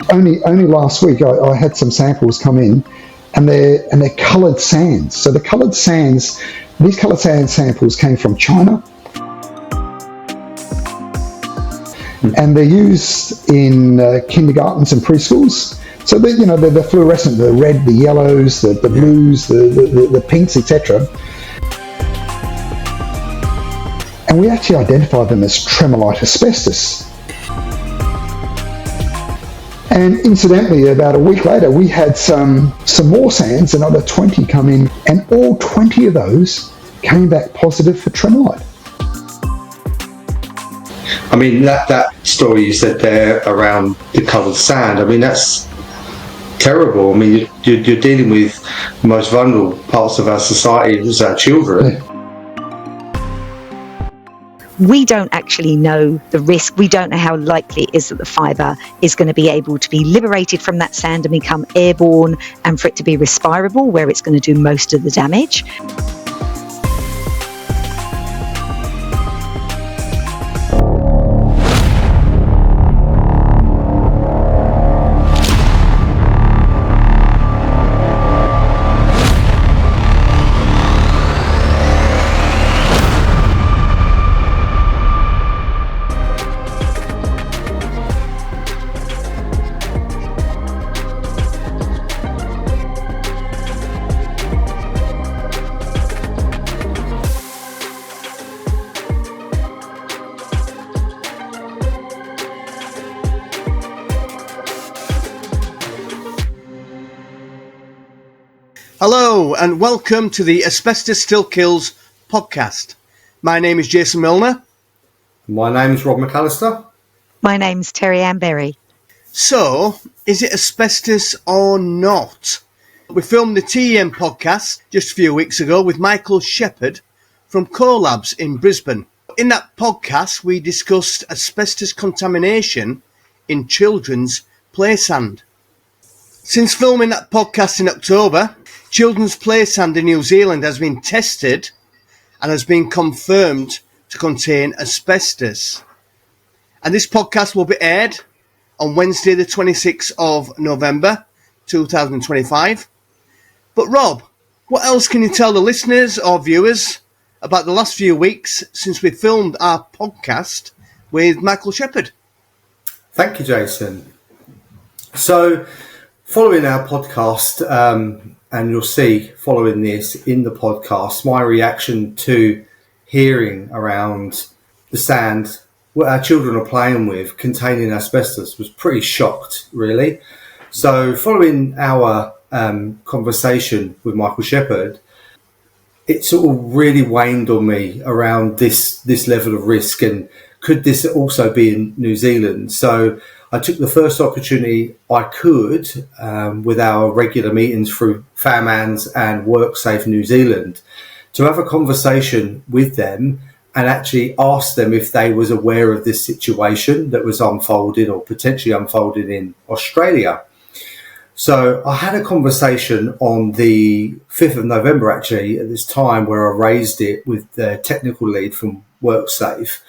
only last week I had some samples come in, and they're coloured sands. So the coloured sands, these coloured sand samples came from China, and they're used in kindergartens and preschools. So they're fluorescent, the red, the yellows, the blues, the pinks, etc. And we actually identified them as tremolite asbestos. And incidentally, about a week later, we had some more sands, another 20 come in, and all 20 of those came back positive for tremolite. I mean, that story you said there around the coloured sand, I mean, that's terrible. I mean, you're dealing with the most vulnerable parts of our society, as our children. Yeah. We don't actually know the risk. We don't know how likely it is that the fibre is going to be able to be liberated from that sand and become airborne, and for it to be respirable, where it's going to do most of the damage. Hello and welcome to the Asbestos Still Kills Podcast. My name is Jason Milner. My name's Rob McAllister. My name's Terri-Ann. So, is it asbestos or not? We filmed the TEM podcast just a few weeks ago with Michael Shepherd from COHLABS in Brisbane. In that podcast, we discussed asbestos contamination in children's play sand. Since filming that podcast in October, children's play sand in New Zealand has been tested and has been confirmed to contain asbestos. And this podcast will be aired on Wednesday the 26th of November 2025. But Rob, what else can you tell the listeners or viewers about the last few weeks since we filmed our podcast with Michael Shepherd? Thank you, Jason. So, following our podcast, and you'll see following this in the podcast, my reaction to hearing around the sand what our children are playing with containing asbestos was pretty shocked, really. So following our conversation with Michael Shepherd, it sort of really waned on me around this level of risk, and could this also be in New Zealand? So I took the first opportunity I could with our regular meetings through FAMANZ and WorkSafe New Zealand to have a conversation with them and actually ask them if they was aware of this situation that was unfolding or potentially unfolding in Australia. So I had a conversation on the 5th of November, actually, at this time, where I raised it with the technical lead from WorkSafe.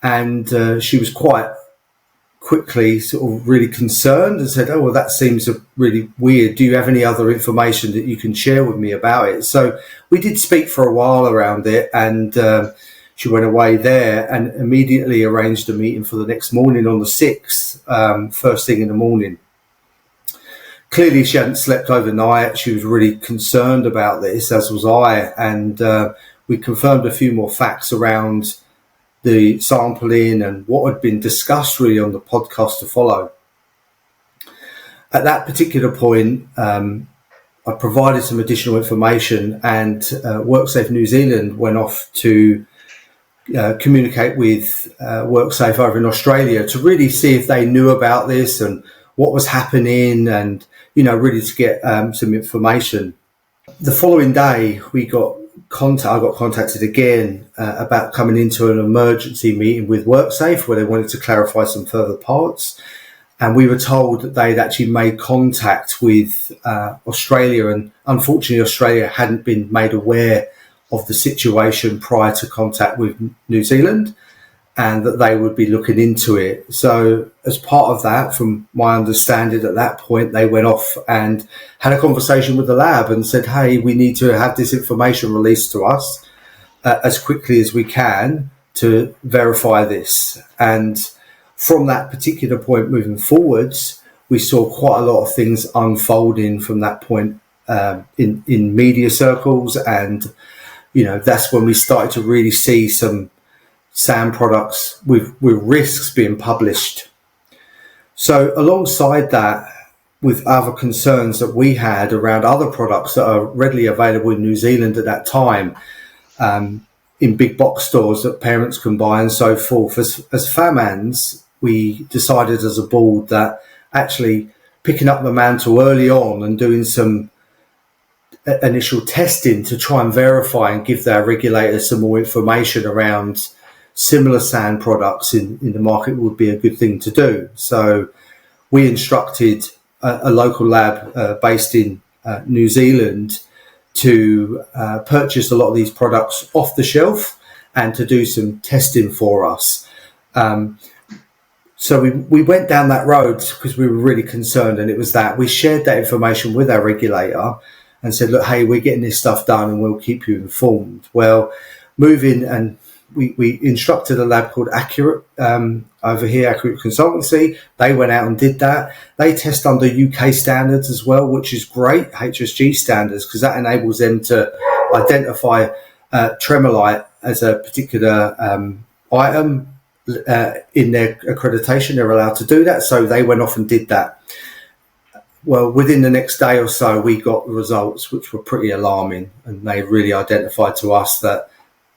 And she was quite quickly sort of really concerned and said, oh, well, that seems really weird. Do you have any other information that you can share with me about it? So we did speak for a while around it, and she went away there and immediately arranged a meeting for the next morning on the 6th, first thing in the morning. Clearly, she hadn't slept overnight. She was really concerned about this, as was I, and we confirmed a few more facts around the sampling and what had been discussed really on the podcast to follow. At that particular point, I provided some additional information, and WorkSafe New Zealand went off to communicate with WorkSafe over in Australia to really see if they knew about this and what was happening, and, you know, really to get some information. The following day, I got contacted again about coming into an emergency meeting with WorkSafe where they wanted to clarify some further parts. And we were told that they'd actually made contact with Australia, and unfortunately Australia hadn't been made aware of the situation prior to contact with New Zealand. and that they would be looking into it. So as part of that, from my understanding at that point, they went off and had a conversation with the lab and said, hey, we need to have this information released to us as quickly as we can to verify this. And from that particular point moving forwards, we saw quite a lot of things unfolding from that point in media circles. And, that's when we started to really see some SAN products with risks being published. So alongside that, with other concerns that we had around other products that are readily available in New Zealand at that time, in big box stores that parents can buy and so forth, as FAMANZ, we decided as a board that actually picking up the mantle early on and doing some initial testing to try and verify and give their regulators some more information around similar SAN products in the market would be a good thing to do. So we instructed a local lab based in New Zealand to purchase a lot of these products off the shelf and to do some testing for us. So we went down that road because we were really concerned, and it was that we shared that information with our regulator and said, look, hey, we're getting this stuff done and we'll keep you informed. Well, moving and we instructed a lab called Accurate over here, Accurate Consultancy. They went out and did that. They test under UK standards as well, which is great, HSG standards, because that enables them to identify tremolite as a particular item in their accreditation. They're allowed to do that. So they went off and did that. Well, within the next day or so, we got the results, which were pretty alarming, and they really identified to us that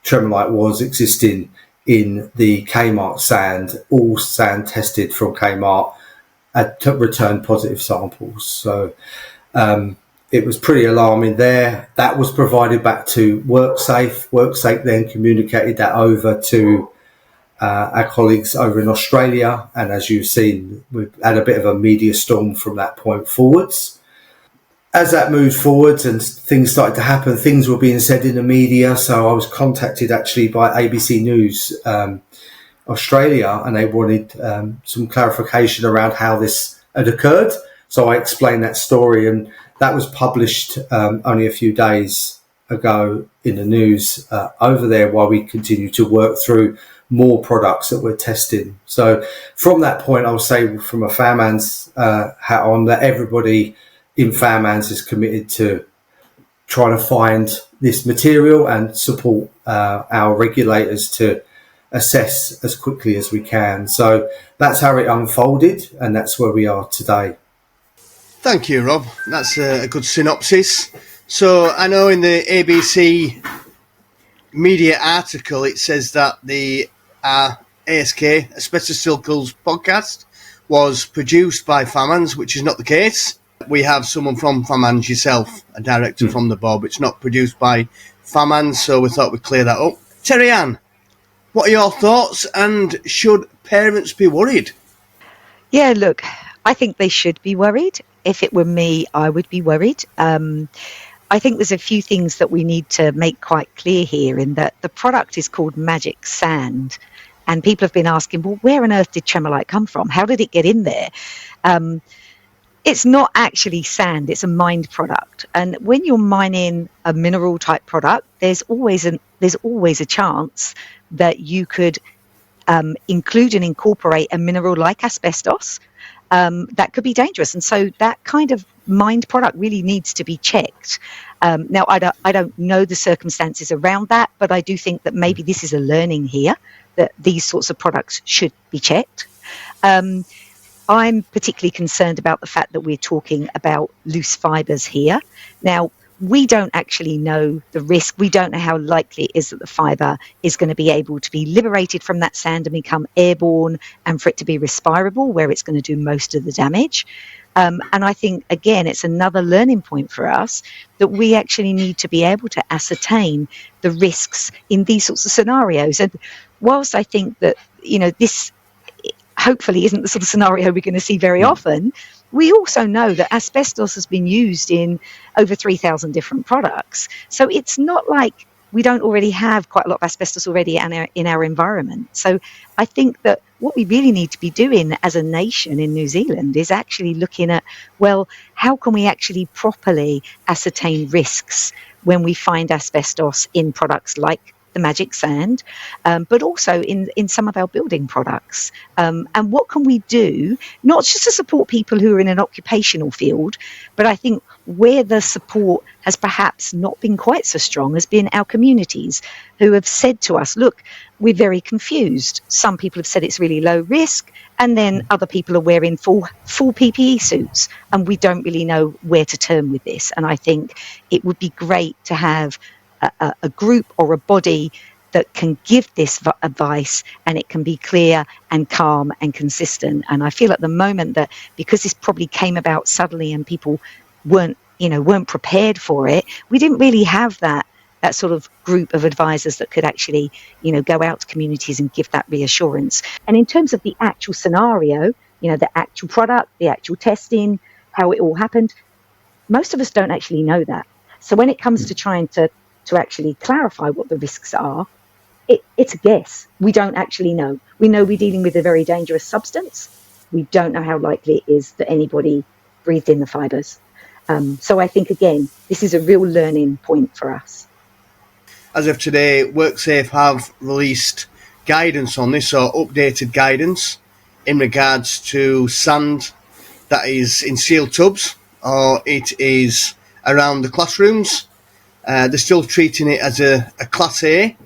tremolite was existing in the Kmart sand. All sand tested from Kmart had returned positive samples. So it was pretty alarming there. That was provided back to WorkSafe. WorkSafe then communicated that over to our colleagues over in Australia. And as you've seen, we've had a bit of a media storm from that point forwards. As that moved forwards and things started to happen, things were being said in the media. So I was contacted actually by ABC News Australia, and they wanted some clarification around how this had occurred. So I explained that story, and that was published only a few days ago in the news over there, while we continue to work through more products that we're testing. So from that point, I'll say from a FAMANZ hat on, that everybody in FAMANZ is committed to trying to find this material and support our regulators to assess as quickly as we can. So that's how it unfolded, and that's where we are today. Thank you, Rob. That's a good synopsis. So I know in the ABC media article it says that the A.S.K, Asbestos Still Kills Podcast, was produced by FAMANZ, which is not the case. We have someone from FAMANZ, yourself, a director from the board. It's not produced by FAMANZ, so we thought we'd clear that up. Terri-Ann, what are your thoughts, and should parents be worried? Yeah, look, I think they should be worried. If it were me, I would be worried. I think there's a few things that we need to make quite clear here, in that the product is called Magic Sand. And people have been asking, well, where on earth did tremolite come from? How did it get in there? It's not actually sand, it's a mined product. And when you're mining a mineral type product, there's always a chance that you could include and incorporate a mineral like asbestos that could be dangerous. And so that kind of mined product really needs to be checked. Now, I don't know the circumstances around that, but I do think that maybe this is a learning here, that these sorts of products should be checked. I'm particularly concerned about the fact that we're talking about loose fibres here. Now, we don't actually know the risk. We don't know how likely it is that the fibre is going to be able to be liberated from that sand and become airborne, and for it to be respirable, where it's going to do most of the damage. And I think, again, it's another learning point for us, that we actually need to be able to ascertain the risks in these sorts of scenarios. And whilst I think that, this hopefully isn't the sort of scenario we're going to see very often, we also know that asbestos has been used in over 3,000 different products. So it's not like we don't already have quite a lot of asbestos already in our environment. So I think that what we really need to be doing as a nation in New Zealand is actually looking at, well, how can we actually properly ascertain risks when we find asbestos in products like the magic sand, but also in some of our building products. And what can we do, not just to support people who are in an occupational field, but I think where the support has perhaps not been quite so strong has been our communities who have said to us, look, we're very confused. Some people have said it's really low risk, and then other people are wearing full PPE suits, and we don't really know where to turn with this. And I think it would be great to have a group or a body that can give this advice, and it can be clear and calm and consistent. And I feel at the moment that because this probably came about suddenly and people weren't prepared for it, we didn't really have that sort of group of advisors that could actually, go out to communities and give that reassurance. And in terms of the actual scenario, the actual product, the actual testing, how it all happened, most of us don't actually know that. So when it comes to trying to actually clarify what the risks are, it's a guess. We don't actually know. We know we're dealing with a very dangerous substance. We don't know how likely it is that anybody breathed in the fibres. So I think, again, this is a real learning point for us. As of today, WorkSafe have released guidance on this, or updated guidance, in regards to sand that is in sealed tubs, or it is around the classrooms. They're still treating it as a Class A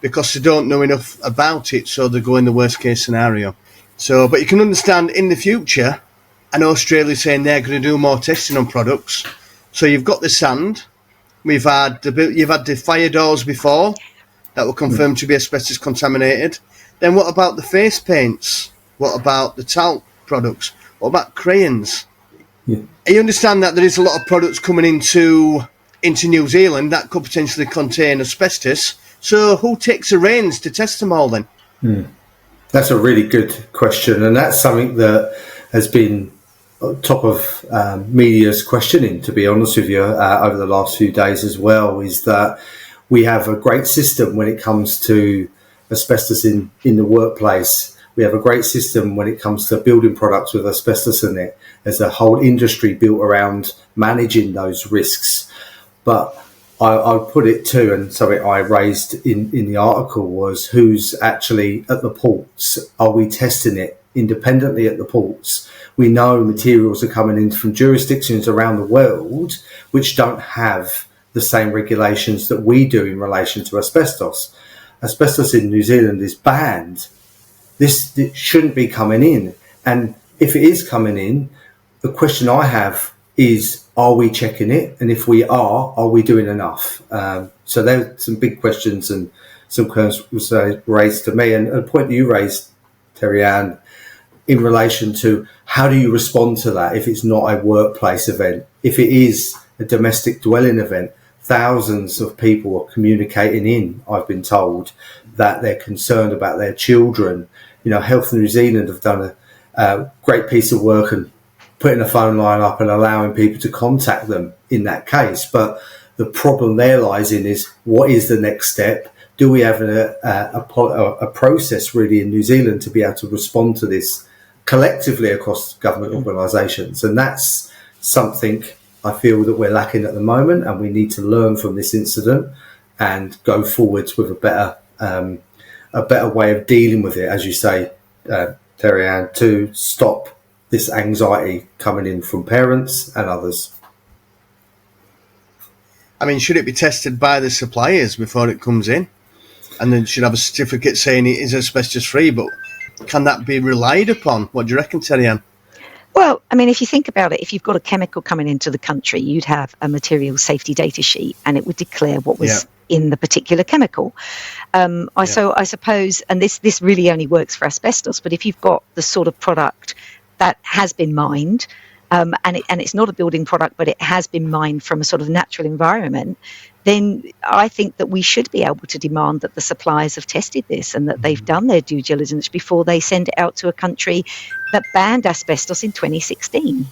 because they don't know enough about it, so they go in the worst case scenario. So, but you can understand in the future, and Australia's saying they're going to do more testing on products. So you've got the sand, you've had the fire doors before that were confirmed to be asbestos contaminated. Then what about the face paints? What about the talc products? What about crayons? Yeah. You understand that there is a lot of products coming into New Zealand that could potentially contain asbestos. So who takes the reins to test them all then? That's a really good question, and that's something that has been top of media's questioning, to be honest with you, over the last few days as well, is that we have a great system when it comes to asbestos in the workplace. We have a great system when it comes to building products with asbestos in it. There's a whole industry built around managing those risks. But I put it to, and something I raised in the article was, who's actually at the ports? Are we testing it independently at the ports? We know materials are coming in from jurisdictions around the world which don't have the same regulations that we do in relation to asbestos. Asbestos in New Zealand is banned. This shouldn't be coming in. And if it is coming in, the question I have is, are we checking it? And if we are we doing enough? So there are some big questions and some concerns was raised to me. And a point that you raised, Terri-Ann, in relation to how do you respond to that if it's not a workplace event? If it is a domestic dwelling event, thousands of people are communicating in, I've been told, that they're concerned about their children. Health New Zealand have done a great piece of work and putting a phone line up and allowing people to contact them in that case. But the problem there lies in is, what is the next step? Do we have a process really in New Zealand to be able to respond to this collectively across government organisations? And that's something I feel that we're lacking at the moment, and we need to learn from this incident and go forwards with a better way of dealing with it, as you say, Terri-Ann, to stop this anxiety coming in from parents and others. I mean, should it be tested by the suppliers before it comes in? And then should have a certificate saying it is asbestos free, but can that be relied upon? What do you reckon, Terri-Ann? Well, I mean, if you think about it, if you've got a chemical coming into the country, you'd have a material safety data sheet, and it would declare what was in the particular chemical. So I suppose, and this really only works for asbestos, but if you've got the sort of product that has been mined, and it's not a building product, but it has been mined from a sort of natural environment, then I think that we should be able to demand that the suppliers have tested this and that they've done their due diligence before they send it out to a country that banned asbestos in 2016.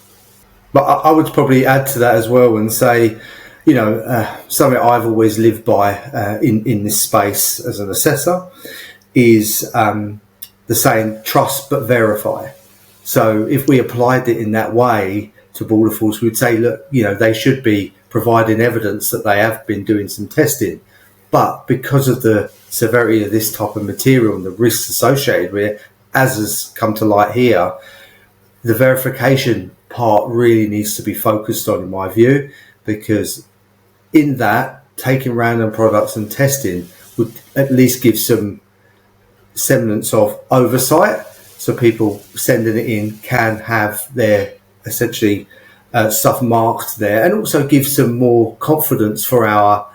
But I would probably add to that as well and say, something I've always lived by in this space as an assessor is the saying, trust but verify. So if we applied it in that way to border force, we'd say, look, they should be providing evidence that they have been doing some testing. But because of the severity of this type of material and the risks associated with it, as has come to light here, the verification part really needs to be focused on, in my view, because in that, taking random products and testing would at least give some semblance of oversight, so people sending it in can have their essentially stuff marked there, and also give some more confidence for our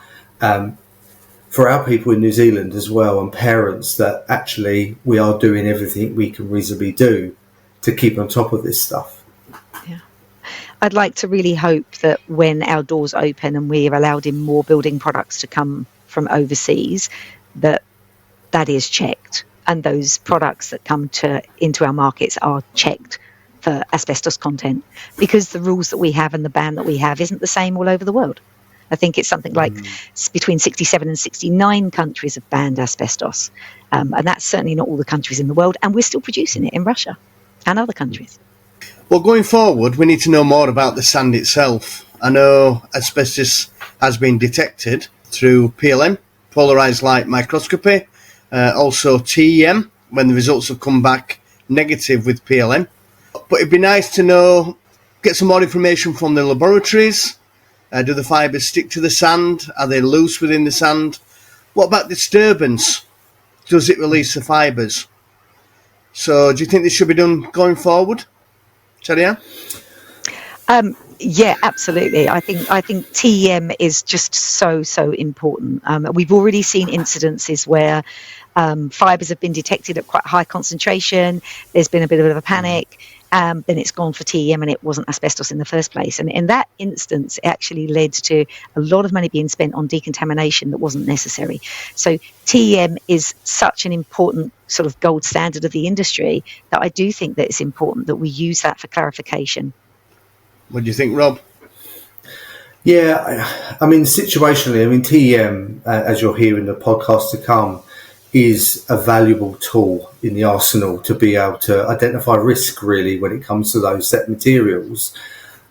people in New Zealand as well, and parents, that actually we are doing everything we can reasonably do to keep on top of this stuff. I'd like to really hope that when our doors open and we're allowed in more building products to come from overseas, that is checked, and those products that come into our markets are checked for asbestos content, because the rules that we have and the ban that we have isn't the same all over the world. I think it's something like between 67 and 69 countries have banned asbestos, and that's certainly not all the countries in the world, and we're still producing it in Russia and other countries. Well, going forward, we need to know more about the sand itself. I know asbestos has been detected through PLM, polarised light microscopy, also TEM, when the results have come back negative with PLM. But it'd be nice to get some more information from the laboratories. Do the fibres stick to the sand? Are they loose within the sand? What about disturbance? Does it release the fibres? So do you think this should be done going forward? Terri-Ann? Yeah, absolutely. I think TEM is just so important. We've already seen incidences where fibres have been detected at quite high concentration. There's been a bit of a panic. Then it's gone for TEM and it wasn't asbestos in the first place. And in that instance, it actually led to a lot of money being spent on decontamination that wasn't necessary. So TEM is such an important sort of gold standard of the industry that I do think that it's important that we use that for clarification. What do you think, Rob? Yeah, I mean, situationally, TEM, as you'll hear in the podcast to come, is a valuable tool in the arsenal to be able to identify risk, really, when it comes to those set materials.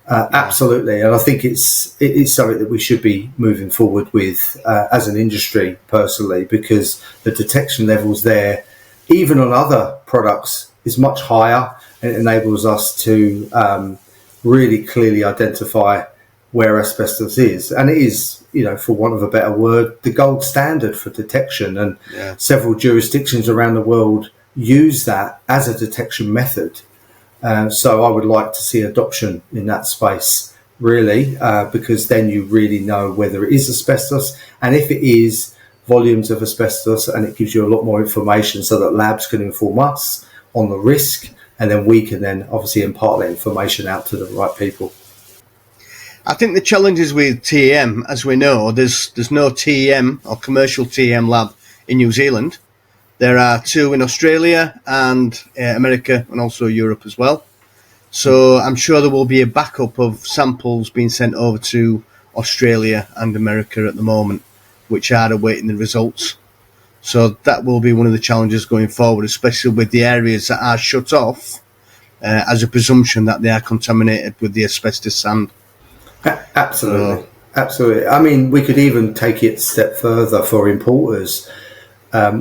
Absolutely. And I think it is something that we should be moving forward with as an industry, personally, because the detection levels there, even on other products, is much higher, and it enables us to really clearly identify where asbestos is. And it is, for want of a better word, the gold standard for detection. And several jurisdictions around the world use that as a detection method. So I would like to see adoption in that space, really, because then you really know whether it is asbestos, and if it is, volumes of asbestos, and it gives you a lot more information so that labs can inform us on the risk, and then we can then obviously impart that information out to the right people. I think the challenges with TEM, as we know, there's no TEM or commercial TEM lab in New Zealand. There are 2 in Australia and America, and also Europe as well. So I'm sure there will be a backup of samples being sent over to Australia and America at the moment, which are awaiting the results. So that will be one of the challenges going forward, especially with the areas that are shut off, as a presumption that they are contaminated with the asbestos sand. Absolutely. Absolutely. We could even take it a step further for importers.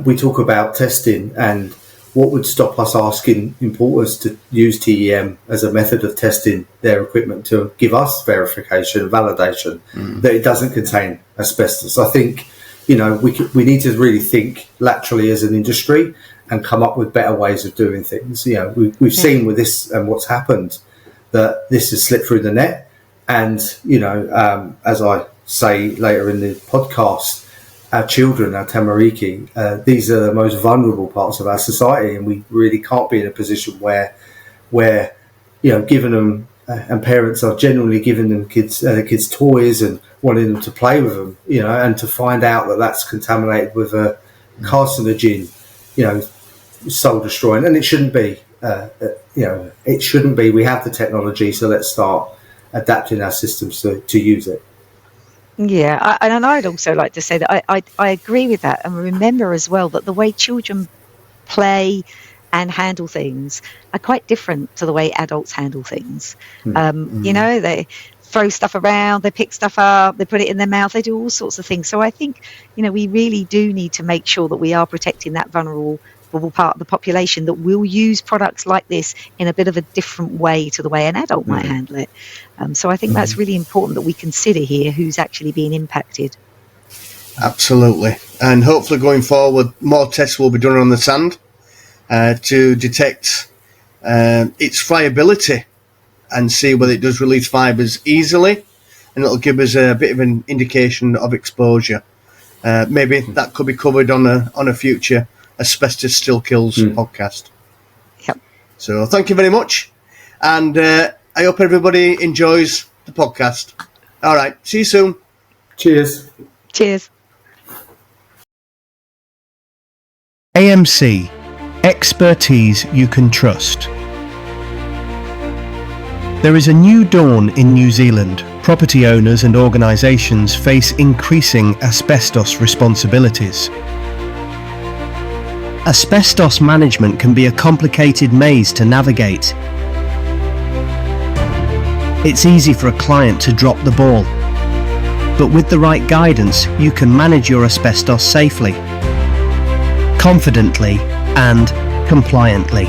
We talk about testing, and what would stop us asking importers to use TEM as a method of testing their equipment to give us verification, validation that it doesn't contain asbestos? I think, we need to really think laterally as an industry and come up with better ways of doing things. We've seen with this and what's happened that this has slipped through the net. And, as I say later in the podcast, our children, our tamariki, these are the most vulnerable parts of our society, and we really can't be in a position where giving them, and parents are generally giving them kids toys and wanting them to play with them, and to find out that that's contaminated with a carcinogen, soul destroying, and it shouldn't be. It shouldn't be. We have the technology, so let's start adapting our systems to use it. Yeah, and I'd also like to say that I agree with that, and remember as well that the way children play and handle things are quite different to the way adults handle things. You know, they throw stuff around, they pick stuff up, they put it in their mouth, they do all sorts of things. So I think, you know, we really do need to make sure that we are protecting that vulnerable part of the population that will use products like this in a bit of a different way to the way an adult might handle it. So I think that's really important that we consider here who's actually being impacted. Absolutely. And hopefully going forward, more tests will be done on the sand to detect its friability and see whether it does release fibres easily, and it'll give us a bit of an indication of exposure. Maybe that could be covered on a future Asbestos Still Kills podcast. Yep. So thank you very much, and I hope everybody enjoys the podcast. All right, see you soon. Cheers. Cheers. AMC, expertise you can trust. There is a new dawn in New Zealand. Property owners and organisations face increasing asbestos responsibilities. Asbestos management can be a complicated maze to navigate. It's easy for a client to drop the ball, but with the right guidance, you can manage your asbestos safely, confidently and compliantly.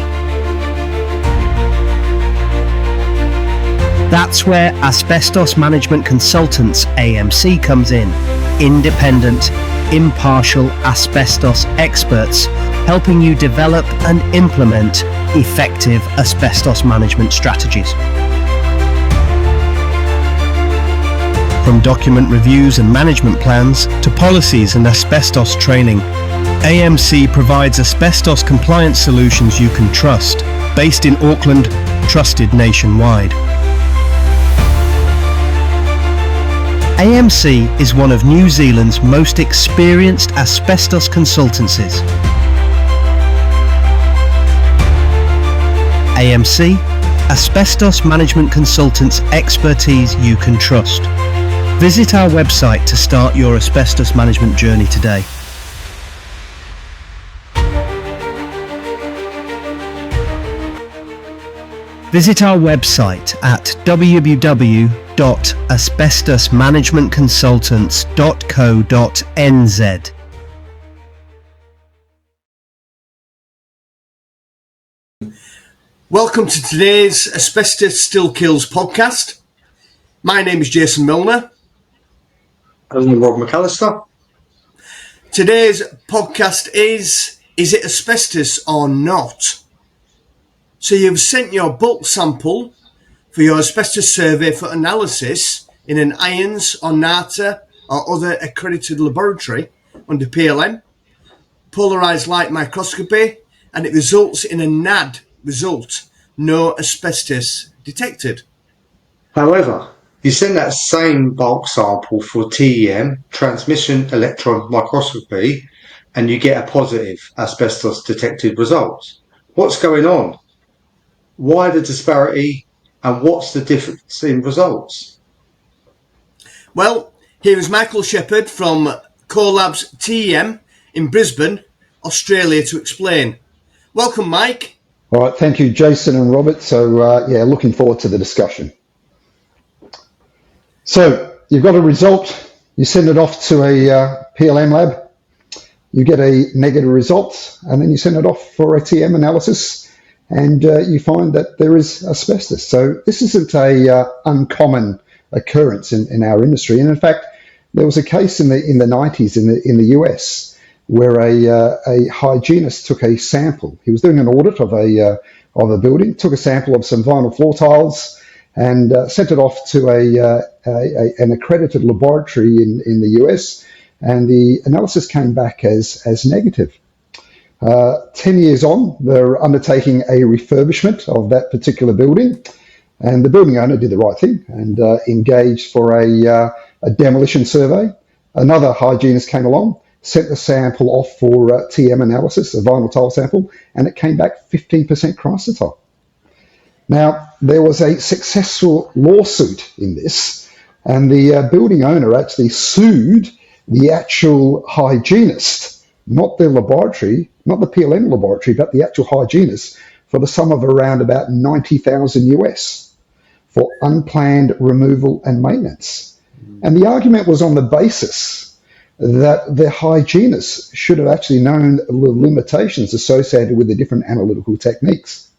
That's where Asbestos Management Consultants AMC comes in. Independent, impartial asbestos experts helping you develop and implement effective asbestos management strategies. From document reviews and management plans to policies and asbestos training, AMC provides asbestos compliance solutions you can trust. Based in Auckland, trusted nationwide. AMC is one of New Zealand's most experienced asbestos consultancies. AMC, Asbestos Management Consultants expertise you can trust. Visit our website to start your asbestos management journey today. Visit our website at www.asbestosmanagementconsultants.co.nz. Welcome to today's Asbestos Still Kills podcast. My name is Jason Milner. I'm Rob McAllister. Today's podcast is it asbestos or not? So you've sent your bulk sample for your asbestos survey for analysis in an IANZ or NATA or other accredited laboratory under PLM, polarised light microscopy, and it results in a NAD result, no asbestos detected. However, you send that same bulk sample for TEM, transmission electron microscopy, and you get a positive asbestos detected result. What's going on? Why the disparity, and what's the difference in results? Well, here is Michael Shepherd from COHLABS TEM in Brisbane, Australia, to explain. Welcome, Mike. All right, thank you, Jason and Robert. So, looking forward to the discussion. So, you've got a result, you send it off to a PLM lab, you get a negative result, and then you send it off for a TM analysis, and you find that there is asbestos. So, this isn't a uncommon occurrence in our industry. And in fact, there was a case in the 90s in the US where a hygienist took a sample. He was doing an audit of a building, took a sample of some vinyl floor tiles, and sent it off to an accredited laboratory in the US, and the analysis came back as negative. 10 years on, they're undertaking a refurbishment of that particular building, and the building owner did the right thing and engaged for a demolition survey. Another hygienist came along, sent the sample off for TM analysis, a vinyl tile sample, and it came back 15% chrysotile. Now, there was a successful lawsuit in this And the building owner actually sued the actual hygienist, not the laboratory, not the PLM laboratory, but the actual hygienist, for the sum of around about 90,000 US for unplanned removal and maintenance. And the argument was on the basis that the hygienist should have actually known the limitations associated with the different analytical techniques.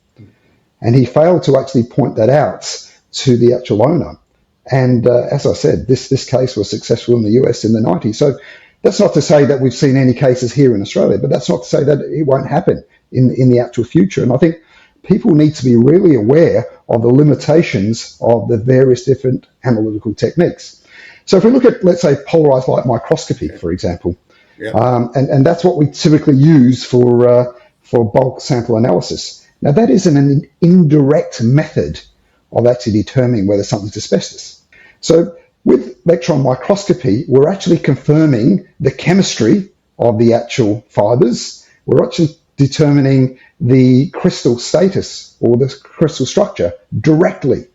And he failed to actually point that out to the actual owner. And as I said, this case was successful in the US in the 90s. So that's not to say that we've seen any cases here in Australia, but that's not to say that it won't happen in the actual future. And I think people need to be really aware of the limitations of the various different analytical techniques. So if we look at, let's say, polarized light microscopy, for example, and that's what we typically use for bulk sample analysis. Now, that is an indirect method of actually determining whether something's asbestos. So with electron microscopy, we're actually confirming the chemistry of the actual fibers. We're actually determining the crystal status or the crystal structure directly.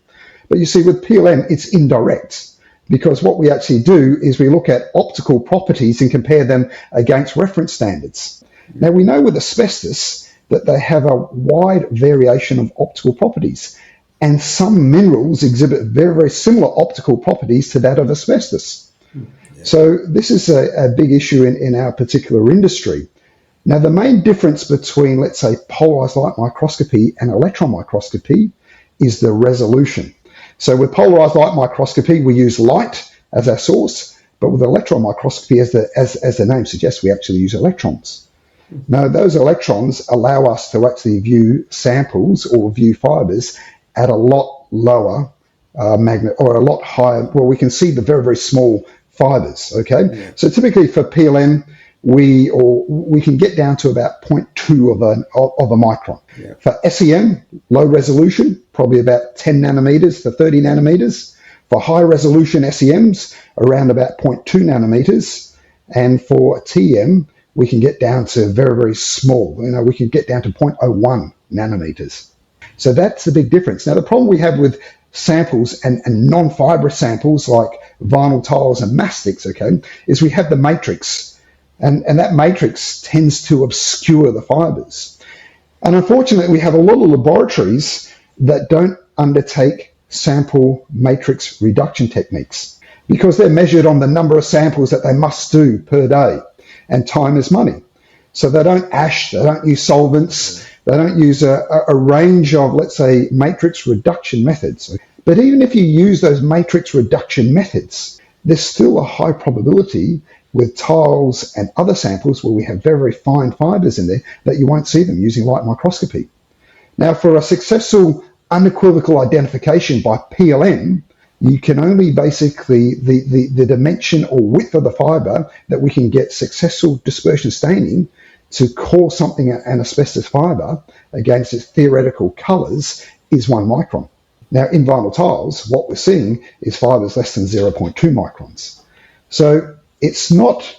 But you see, with PLM, it's indirect, because what we actually do is we look at optical properties and compare them against reference standards. Now, we know with asbestos that they have a wide variation of optical properties, and some minerals exhibit very, very similar optical properties to that of asbestos. So this is a big issue in our particular industry. Now, the main difference between, let's say, polarized light microscopy and electron microscopy is the resolution. So with polarized light microscopy, we use light as our source, but with electron microscopy, as the name suggests, we actually use electrons. Now, those electrons allow us to actually view samples or view fibers at a lot lower or a lot higher, well, we can see the very, very small fibers, okay? Yeah. So typically for PLM, we can get down to about 0.2 of a micron. Yeah. For SEM, low resolution, probably about 10 nanometers to 30 nanometers. For high resolution SEMs, around about 0.2 nanometers. And for TEM, we can get down to very, very small. We can get down to 0.01 nanometers. So that's the big difference. Now, the problem we have with samples and non-fibrous samples like vinyl tiles and mastics, okay, is we have the matrix. And that matrix tends to obscure the fibers. And unfortunately, we have a lot of laboratories that don't undertake sample matrix reduction techniques because they're measured on the number of samples that they must do per day, and time is money. So they don't ash, they don't use solvents, they don't use a range of, let's say, matrix reduction methods. But even if you use those matrix reduction methods, there's still a high probability with tiles and other samples where we have very, very fine fibers in there that you won't see them using light microscopy. Now, for a successful unequivocal identification by PLM, you can only basically, the dimension or width of the fiber that we can get successful dispersion staining to call something an asbestos fiber against its theoretical colors is 1 micron. Now, in vinyl tiles, what we're seeing is fibers less than 0.2 microns. So it's not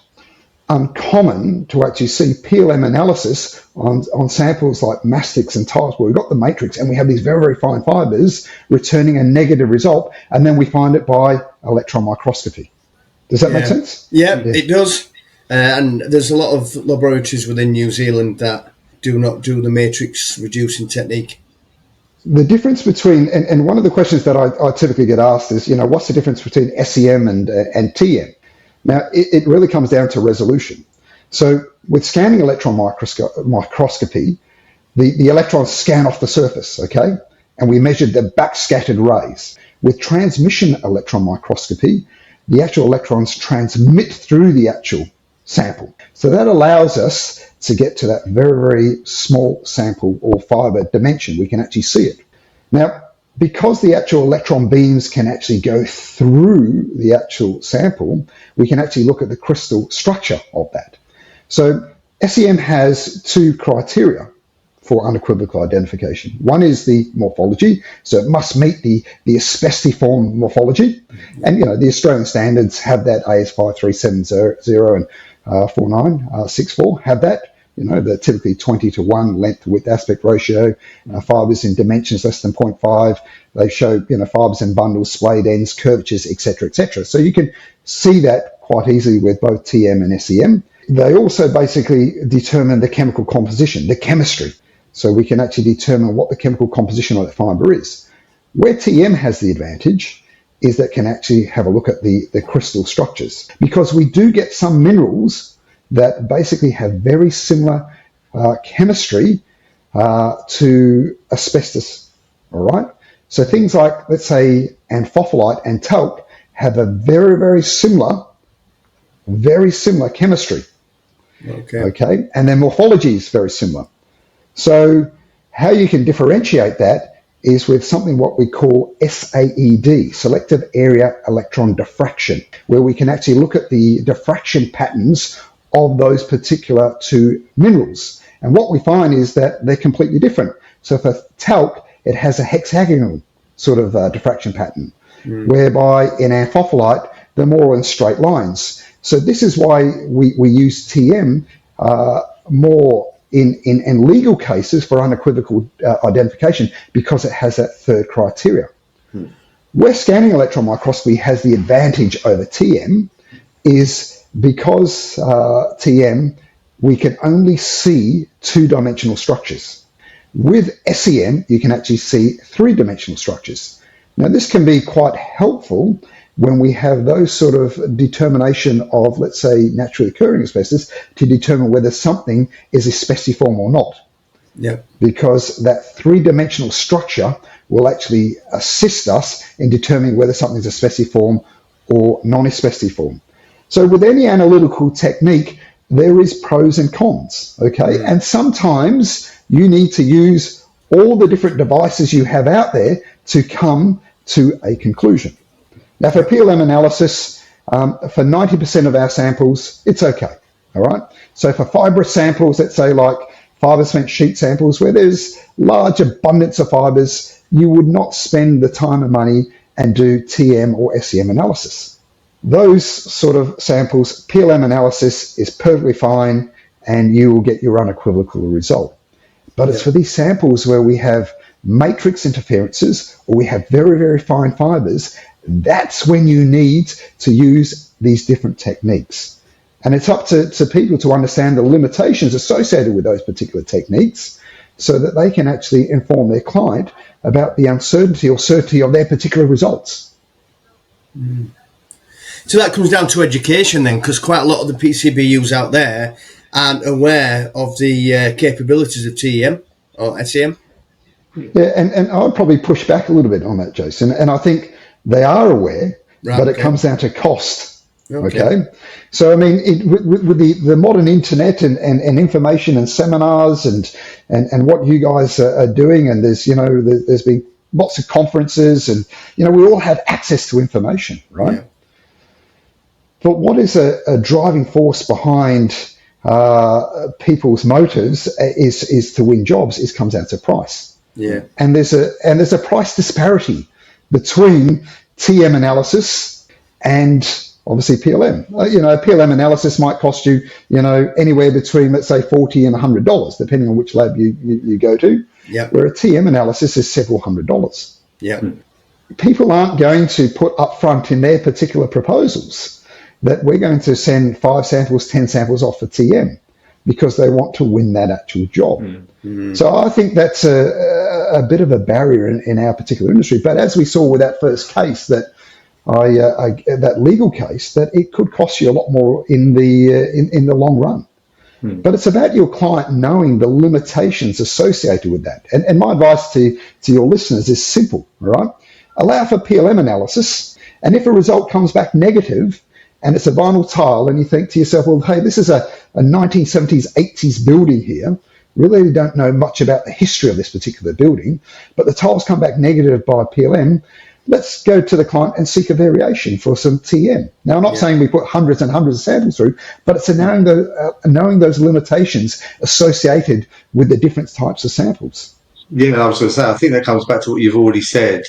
uncommon to actually see PLM analysis on samples like mastics and tiles where we've got the matrix and we have these very, very fine fibers returning a negative result, and then we find it by electron microscopy. Does that make sense? Yeah, it does. And there's a lot of laboratories within New Zealand that do not do the matrix reducing technique. The difference between, and one of the questions that I typically get asked is, what's the difference between SEM and TEM? Now, it really comes down to resolution. So with scanning electron microscopy, the electrons scan off the surface, okay? And we measured the backscattered rays. With transmission electron microscopy, the actual electrons transmit through the actual sample. So that allows us to get to that very, very small sample or fiber dimension. We can actually see it. Now, because the actual electron beams can actually go through the actual sample, we can actually look at the crystal structure of that. So SEM has 2 criteria for unequivocal identification. One is the morphology, so it must meet the asbestiform morphology. And, the Australian standards have that, AS 5370 and 4964 have that. they're typically 20:1 length to width aspect ratio, fibres in dimensions less than 0.5. They show, fibres in bundles, splayed ends, curvatures, etc., etc. So you can see that quite easily with both TM and SEM. They also basically determine the chemical composition, the chemistry. So we can actually determine what the chemical composition of that fibre is. Where TM has the advantage is that can actually have a look at the crystal structures, because we do get some minerals that basically have very similar chemistry to asbestos, all right? So things like, let's say, amphipholite and talc have a very, very similar chemistry, okay? And their morphology is very similar. So how you can differentiate that is with something what we call SAED, selective area electron diffraction, where we can actually look at the diffraction patterns of those particular two minerals. And what we find is that they're completely different. So for talc, it has a hexagonal sort of diffraction pattern, whereby in amphipholite, they're more in straight lines. So this is why we use TM more in legal cases for unequivocal identification, because it has that third criteria. Where scanning electron microscopy has the advantage over TM is because TM, we can only see two-dimensional structures. With SEM, you can actually see three-dimensional structures. Now, this can be quite helpful when we have those sort of determination of, let's say, naturally occurring asbestos, to determine whether something is asbestiform or not. Yeah. Because that three-dimensional structure will actually assist us in determining whether something is asbestiform or non-asbestiform. So with any analytical technique, there is pros and cons, okay? And sometimes you need to use all the different devices you have out there to come to a conclusion. Now, for PLM analysis, for 90% of our samples, it's okay, all right? So for fibrous samples, let's say like fibre cement sheet samples, where there's large abundance of fibres, you would not spend the time and money and do TM or SEM analysis. Those sort of samples, PLM analysis is perfectly fine, and you will get your unequivocal result. But it's for these samples where we have matrix interferences, or we have very, very fine fibres, that's when you need to use these different techniques. And it's up to people to understand the limitations associated with those particular techniques, so that they can actually inform their client about the uncertainty or certainty of their particular results. So that comes down to education then, because quite a lot of the PCBUs out there aren't aware of the capabilities of TEM or SEM. Yeah, and I'd probably push back a little bit on that, Jason. And I think they are aware, but it comes down to cost. Okay. So, I mean, with the modern internet and information and seminars and what you guys are doing, and there's been lots of conferences, and, we all have access to information, right? Yeah. But what is a driving force behind people's motives is to win jobs, comes down to price. Yeah. And there's a price disparity between TM analysis and obviously PLM. PLM analysis might cost you, anywhere between, let's say, $40 and $100, depending on which lab you go to. Yeah. Where a TM analysis is several $100s. Yeah. People aren't going to put up front in their particular proposals that we're going to send 5 samples, 10 samples off for TM, because they want to win that actual job. Mm-hmm. So I think that's a bit of a barrier in our particular industry. But as we saw with that first case, that that legal case, that it could cost you a lot more in the long run. Mm. But it's about your client knowing the limitations associated with that. And my advice to your listeners is simple, all right? Allow for PLM analysis, and if a result comes back negative, and it's a vinyl tile, and you think to yourself, well, hey, this is a 1970s, 80s building here. Really don't know much about the history of this particular building, but the tiles come back negative by PLM. Let's go to the client and seek a variation for some TM. Now, I'm not saying we put hundreds and hundreds of samples through, but it's knowing those limitations associated with the different types of samples. Yeah, I was going to say, I think that comes back to what you've already said,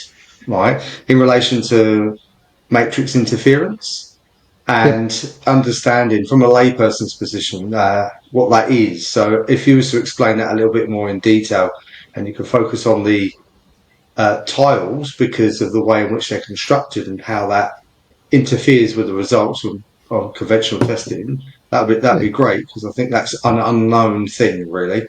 right, in relation to matrix interference. and understanding from a layperson's position what that is. So if you was to explain that a little bit more in detail, and you can focus on the tiles because of the way in which they're constructed and how that interferes with the results of conventional testing, that'd be great, because I think that's an unknown thing, really.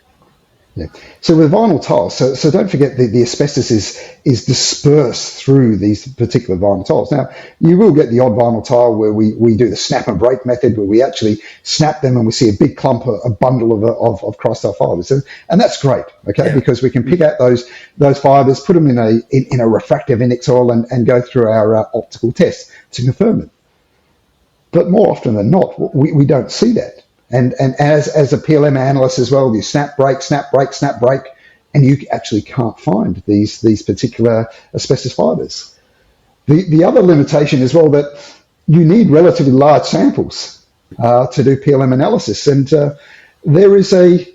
Yeah. So with vinyl tiles, so don't forget the asbestos is dispersed through these particular vinyl tiles. Now, you will get the odd vinyl tile where we do the snap and break method, where we actually snap them and we see a big clump, a bundle of crystal fibers, and that's great, okay, because we can pick out those fibers, put them in a refractive index oil, and go through our optical test to confirm it. But more often than not, we don't see that. And as a PLM analyst as well, you snap, break, and you actually can't find these particular asbestos fibers. The other limitation as well, that you need relatively large samples to do PLM analysis, and there is a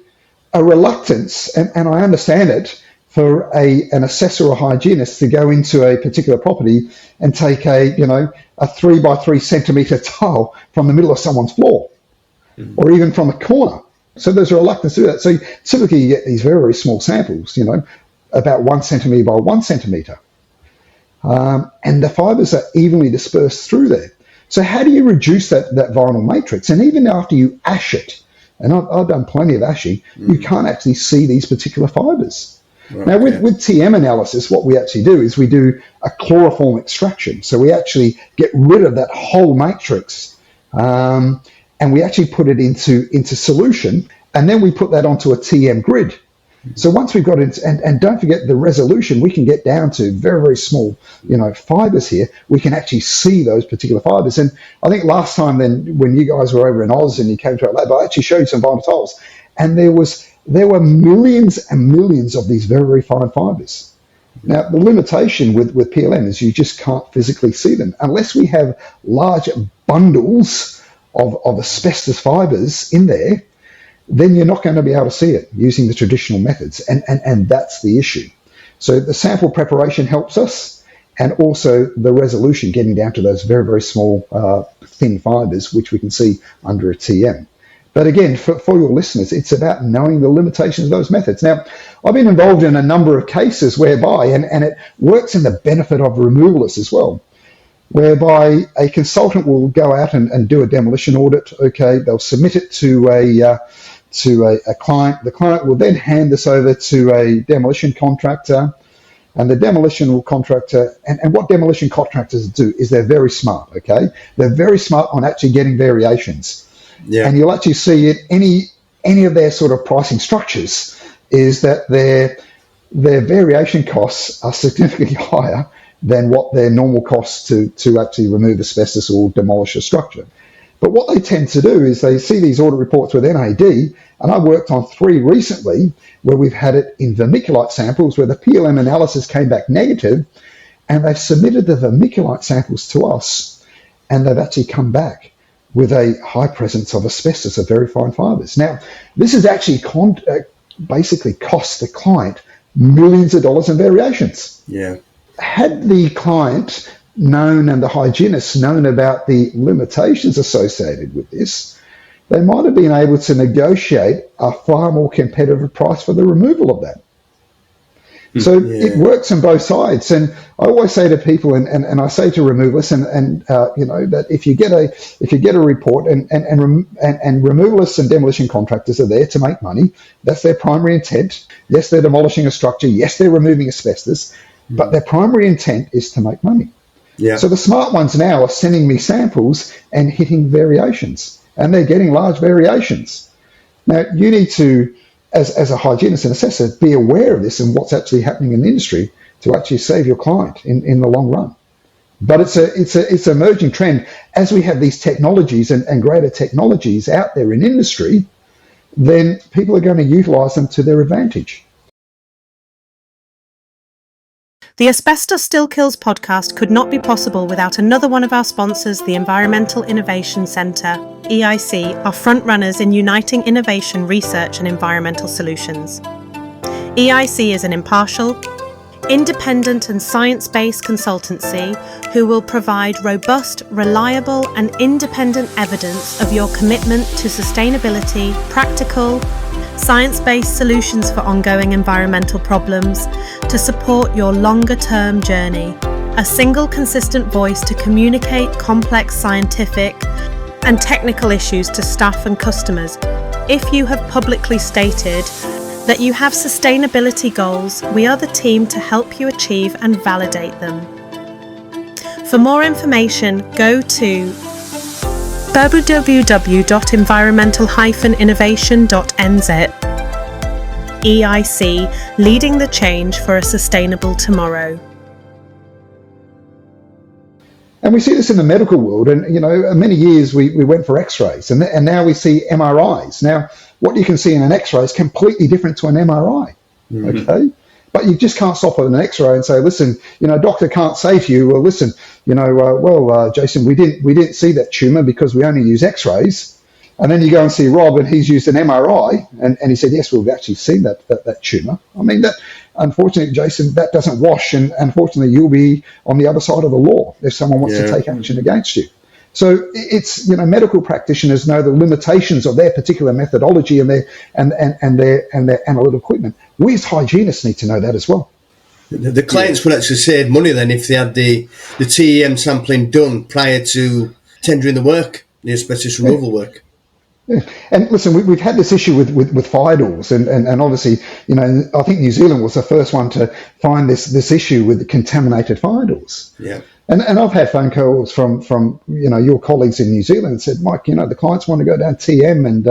reluctance, and I understand it, for an assessor or hygienist to go into a particular property and take a 3 by 3 centimetre tile from the middle of someone's floor, or even from a corner. So there's a reluctance to do that. So typically you get these very, very small samples, about 1 centimetre by 1 centimetre. And the fibres are evenly dispersed through there. So how do you reduce that vinyl matrix? And even after you ash it, and I've done plenty of ashing, you can't actually see these particular fibres. Right, now with TEM analysis, what we actually do is we do a chloroform extraction. So we actually get rid of that whole matrix, and we actually put it into solution, and then we put that onto a TEM grid. So once we've got it, and don't forget the resolution, we can get down to very, very small, fibers here. We can actually see those particular fibers. And I think last time then, when you guys were over in Oz and you came to our lab, I actually showed you some vinyl tiles, and there were millions and millions of these very, very fine fibers. Now, the limitation with PLM is you just can't physically see them unless we have large bundles of asbestos fibers in there. Then you're not going to be able to see it using the traditional methods, and that's the issue. So the sample preparation helps us, and also the resolution, getting down to those very, very small thin fibers, which we can see under a TM. But again, for your listeners, it's about knowing the limitations of those methods. Now, I've been involved in a number of cases whereby, and it works in the benefit of removalists as well, whereby a consultant will go out and do a demolition audit. Okay, they'll submit it to a client. The client will then hand this over to a demolition contractor, and the demolition contractor, and what demolition contractors do is they're very smart, okay? They're very smart on actually getting variations. Yeah. And you'll actually see it, any of their sort of pricing structures is that their variation costs are significantly higher than what their normal costs to actually remove asbestos or demolish a structure. But what they tend to do is they see these audit reports with NAD, and I worked on 3 recently where we've had it in vermiculite samples where the PLM analysis came back negative, and they've submitted the vermiculite samples to us, and they've actually come back with a high presence of asbestos of very fine fibres. Now, this has actually basically cost the client millions of dollars in variations. Yeah. Had the client known and the hygienists known about the limitations associated with this, they might have been able to negotiate a far more competitive price for the removal of that. So it works on both sides. And I always say to people, and I say to removalists, that if you get a report, and removalists and demolition contractors are there to make money, that's their primary intent. Yes, they're demolishing a structure. Yes, they're removing asbestos, but their primary intent is to make money. Yeah. So the smart ones now are sending me samples and hitting variations, and they're getting large variations. Now, you need to, as a hygienist and assessor, be aware of this and what's actually happening in the industry to actually save your client in the long run. But it's an emerging trend. As we have these technologies and greater technologies out there in industry, then people are going to utilise them to their advantage. The Asbestos Still Kills podcast could not be possible without another one of our sponsors, the Environmental Innovation Centre, EIC, are front-runners in uniting innovation, research and environmental solutions. EIC is an impartial, independent and science-based consultancy who will provide robust, reliable and independent evidence of your commitment to sustainability, practical, science-based solutions for ongoing environmental problems to support your longer-term journey. A single consistent voice to communicate complex scientific and technical issues to staff and customers. If you have publicly stated that you have sustainability goals, we are the team to help you achieve and validate them. For more information, go to www.environmental-innovation.nz. EIC, leading the change for a sustainable tomorrow. And we see this in the medical world, and many years we went for X-rays, and now we see MRIs. Now, what you can see in an X-ray is completely different to an MRI. Okay, but you just can't stop at an X-ray and say, listen, a doctor can't say to you, well, listen, Jason, we didn't see that tumour because we only use X-rays. And then you go and see Rob, and he's used an MRI, and he said, yes, we've actually seen that tumour. I mean, that, unfortunately, Jason, that doesn't wash, and unfortunately, you'll be on the other side of the law if someone wants to take action against you. So it's, medical practitioners know the limitations of their particular methodology and their analytical equipment. We as hygienists need to know that as well. The clients would actually save money then if they had the TEM sampling done prior to tendering the work, the asbestos removal work. Yeah. And listen, we've had this issue with fire doors, and obviously, I think New Zealand was the first one to find this issue with the contaminated fire doors. Yeah. And I've had phone calls from your colleagues in New Zealand and said, Mike, the clients want to go down TM, and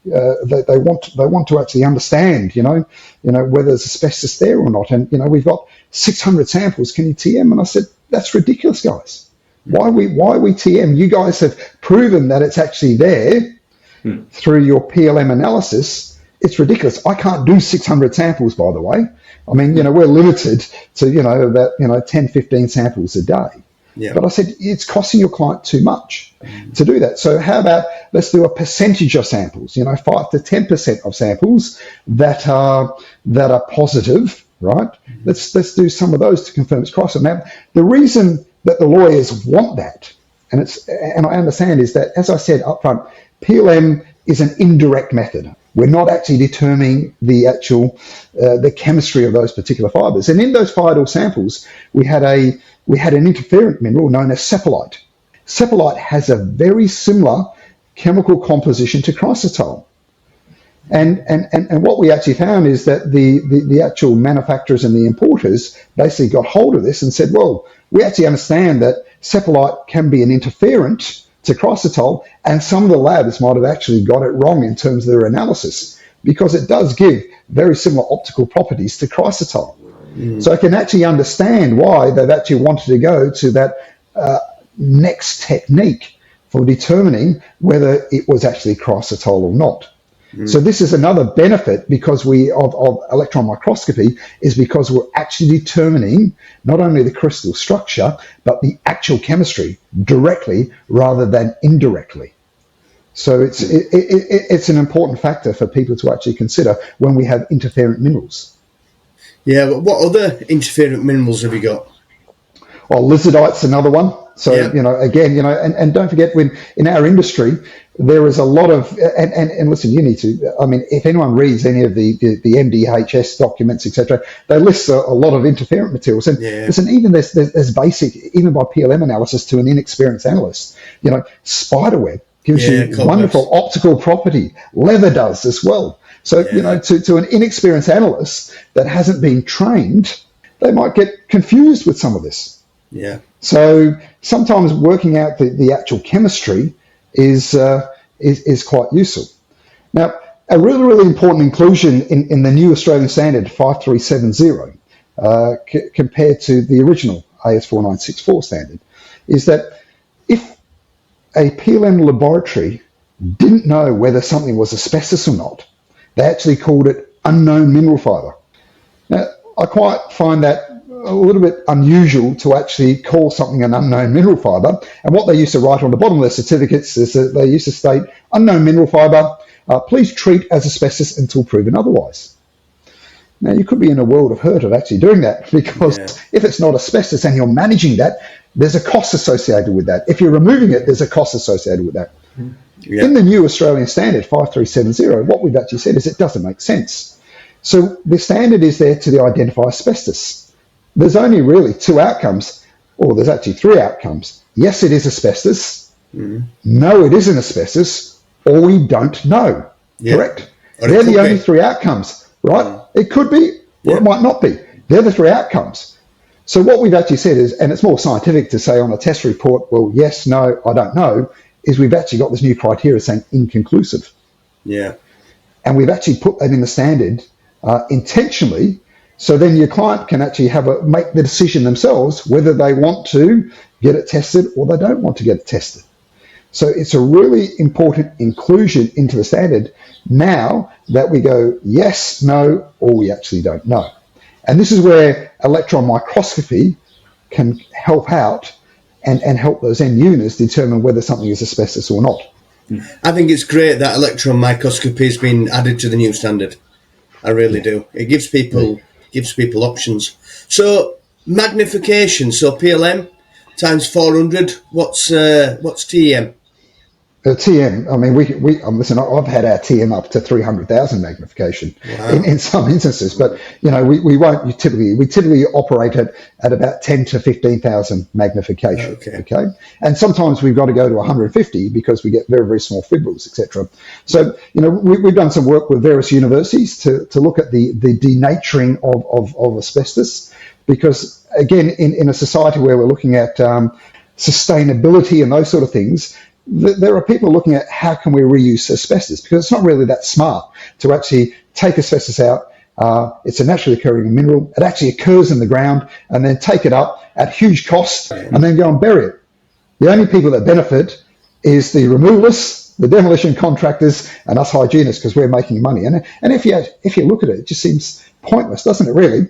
they want to actually understand, whether there's asbestos there or not. And we've got 600 samples. Can you TM? And I said, that's ridiculous, guys. Why we TM? You guys have proven that it's actually there through your PLM analysis. It's ridiculous. I can't do 600 samples, by the way. I mean, we're limited to, about 10, 15 samples a day. Yeah. But I said, it's costing your client too much to do that. So how about let's do a percentage of samples, 5 to 10% of samples that are positive, right? Let's do some of those to confirm it's crossing. Now, the reason that the lawyers want that, and I understand, is that, as I said up front, PLM is an indirect method. We're not actually determining the actual the chemistry of those particular fibres. And in those fire door samples, we had an interferent mineral known as sepolite. Sepolite has a very similar chemical composition to chrysotile. And what we actually found is that the actual manufacturers and the importers basically got hold of this and said, well, we actually understand that sepolite can be an interferent to chrysotile, and some of the labs might have actually got it wrong in terms of their analysis, because it does give very similar optical properties to chrysotile. So I can actually understand why they've actually wanted to go to that next technique for determining whether it was actually chrysotile or not. So this is another benefit because of electron microscopy, is because we're actually determining not only the crystal structure, but the actual chemistry directly rather than indirectly. So it's an important factor for people to actually consider when we have interferent minerals. Yeah, but what other interferent minerals have you got? Well, lizardite's another one. So, again, and don't forget, when in our industry, there is a lot of, and listen, you need to, I mean, if anyone reads any of the MDHS documents, etc., they list a lot of interferent materials. And listen, even there's basic, even by PLM analysis to an inexperienced analyst, spiderweb gives you wonderful optical property. Leather does as well. So, to an inexperienced analyst that hasn't been trained, they might get confused with some of this. Yeah. So sometimes working out the actual chemistry is quite useful. Now, a really, really important inclusion in the new Australian standard 5370 compared to the original AS4964 standard is that if a PLM laboratory didn't know whether something was asbestos or not, they actually called it unknown mineral fibre. Now, I quite find that a little bit unusual to actually call something an unknown mineral fibre. And what they used to write on the bottom of their certificates is that they used to state, unknown mineral fibre, please treat as asbestos until proven otherwise. Now, you could be in a world of hurt of actually doing that, because if it's not asbestos and you're managing that, there's a cost associated with that. If you're removing it, there's a cost associated with that. Yeah. In the new Australian standard 5370, what we've actually said is it doesn't make sense. So the standard is there to identify asbestos. There's only really two outcomes, or there's actually three outcomes. Yes, it is asbestos. No, it isn't asbestos, or we don't know. Correct? They're the only three outcomes, right? It could be, or it might not be. They're the three outcomes. So what we've actually said is, and it's more scientific to say on a test report, well, yes, no, I don't know, is we've actually got this new criteria saying inconclusive. Yeah. And we've actually put that in the standard intentionally, so then your client can actually make the decision themselves whether they want to get it tested or they don't want to get it tested. So it's a really important inclusion into the standard now that we go yes, no, or we actually don't know. And this is where electron microscopy can help out and help those end users determine whether something is asbestos or not. I think it's great that electron microscopy has been added to the new standard. I really do. It gives people options. So magnification, so PLM times 400. What's TEM? TM, I mean, listen, I've had our TM up to 300,000 magnification in some instances, but we won't typically operate at about 10 to 15,000 magnification. Okay. And sometimes we've got to go to 150 because we get very, very small fibrils, etc. So, we've done some work with various universities to look at the denaturing of asbestos, because again, in a society where we're looking at sustainability and those sort of things, there are people looking at how can we reuse asbestos, because it's not really that smart to actually take asbestos out. It's a naturally occurring mineral. It actually occurs in the ground, and then take it up at huge cost and then go and bury it. The only people that benefit is the removalists, the demolition contractors, and us hygienists, because we're making money. And if you look at it, it just seems pointless, doesn't it, really?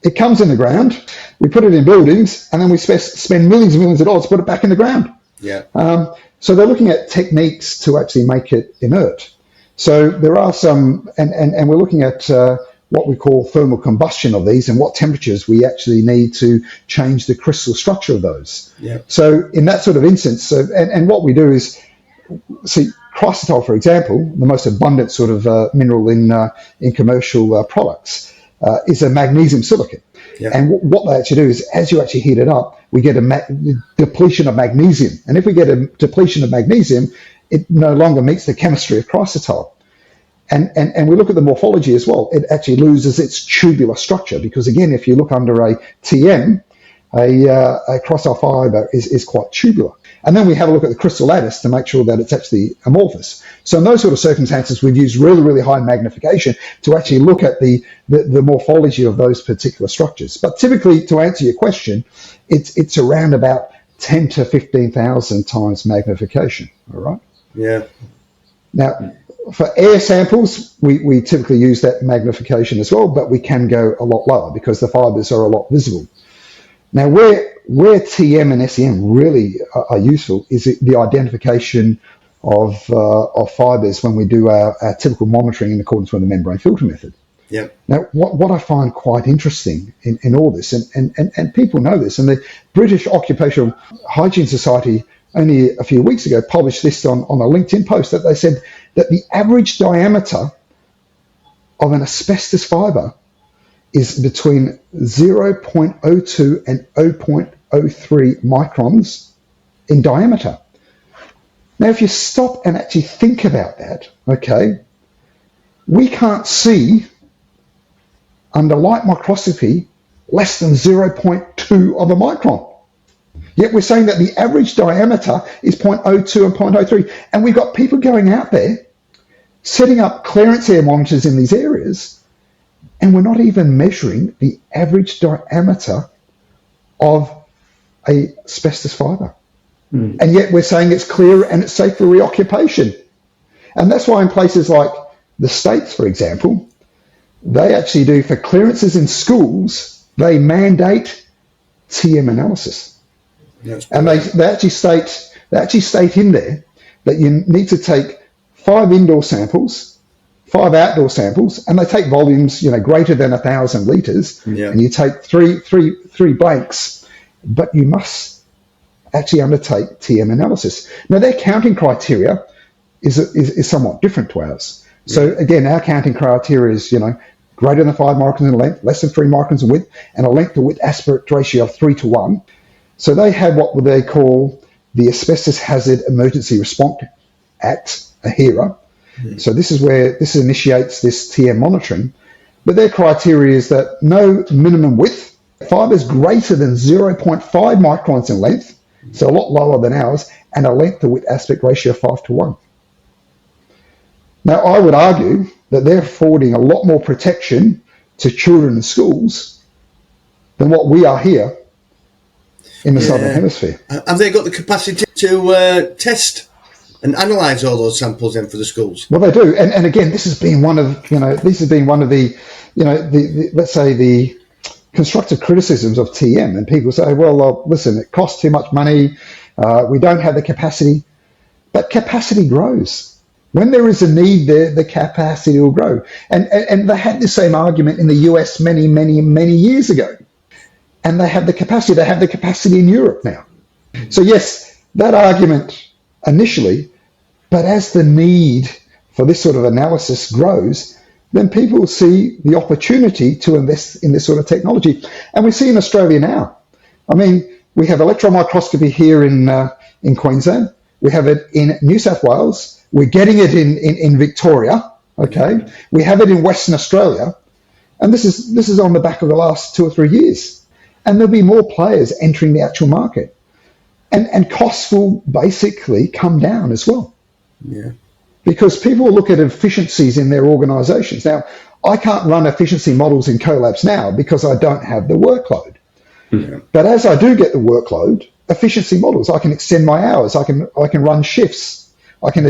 It comes in the ground, we put it in buildings, and then we spend millions and millions of dollars to put it back in the ground. Yeah. So they're looking at techniques to actually make it inert. So there are some, and we're looking at what we call thermal combustion of these and what temperatures we actually need to change the crystal structure of those. Yeah. So in that sort of instance, and what we do is, see, chrysotile, for example, the most abundant sort of mineral in commercial products, is a magnesium silicate. Yeah. And what they actually do is, as you actually heat it up, we get a depletion of magnesium. And if we get a depletion of magnesium, it no longer meets the chemistry of chrysotile. And we look at the morphology as well. It actually loses its tubular structure, because again, if you look under a TM, a chrysotile fibre is quite tubular. And then we have a look at the crystal lattice to make sure that it's actually amorphous. So in those sort of circumstances, we've used really, really high magnification to actually look at the morphology of those particular structures. But typically, to answer your question, it's around about 10 to 15,000 times magnification, all right? Yeah. Now, for air samples, we typically use that magnification as well, but we can go a lot lower because the fibres are a lot visible. Now, where TM and SEM really are useful is the identification of fibres when we do our typical monitoring in accordance with the membrane filter method. Yeah. Now, what I find quite interesting in all this, and people know this, and the British Occupational Hygiene Society only a few weeks ago published this on a LinkedIn post, that they said that the average diameter of an asbestos fibre is between 0.02 and 0.03 microns in diameter. Now, if you stop and actually think about that, okay, we can't see under light microscopy less than 0.2 of a micron. Yet we're saying that the average diameter is 0.02 and 0.03. And we've got people going out there setting up clearance air monitors in these areas, and we're not even measuring the average diameter of a asbestos fibre. And yet we're saying it's clear and it's safe for reoccupation. And that's why in places like the States, for example, they actually do, for clearances in schools, they mandate TM analysis. And they actually state in there that you need to take 5 indoor samples, 5 outdoor samples, and they take volumes, greater than 1,000 litres, and you take three blanks, but you must actually undertake TM analysis. Now, their counting criteria is somewhat different to ours. So again, our counting criteria is, greater than 5 microns in length, less than 3 microns in width, and a length to width aspect ratio of 3:1. So they have what they call the Asbestos Hazard Emergency Response Act, AHERA. So this initiates this TM monitoring. But their criteria is that no minimum width, fibres greater than 0.5 microns in length, so a lot lower than ours, and a length to width aspect ratio of 5:1. Now, I would argue that they're affording a lot more protection to children in schools than what we are here in the Southern Hemisphere. Have they got the capacity to test and analyse all those samples then for the schools? Well, they do, and again, this has been one of the let's say the constructive criticisms of TM, and people say, well, listen, it costs too much money, we don't have the capacity, but capacity grows. When there is a need there, the capacity will grow. And they had the same argument in the US many, many, many years ago. And they have the capacity. They have the capacity in Europe now. So yes, that argument initially, but as the need for this sort of analysis grows, then people see the opportunity to invest in this sort of technology. And we see in Australia now. I mean, we have electron microscopy here in Queensland. We have it in New South Wales. We're getting it in Victoria, okay? We have it in Western Australia, and this is on the back of the last 2 or 3 years. And there'll be more players entering the actual market. And costs will basically come down as well. Yeah. Because people will look at efficiencies in their organisations. Now, I can't run efficiency models in COHLABS now because I don't have the workload. Yeah. But as I do get the workload, efficiency models, I can extend my hours, I can run shifts. I can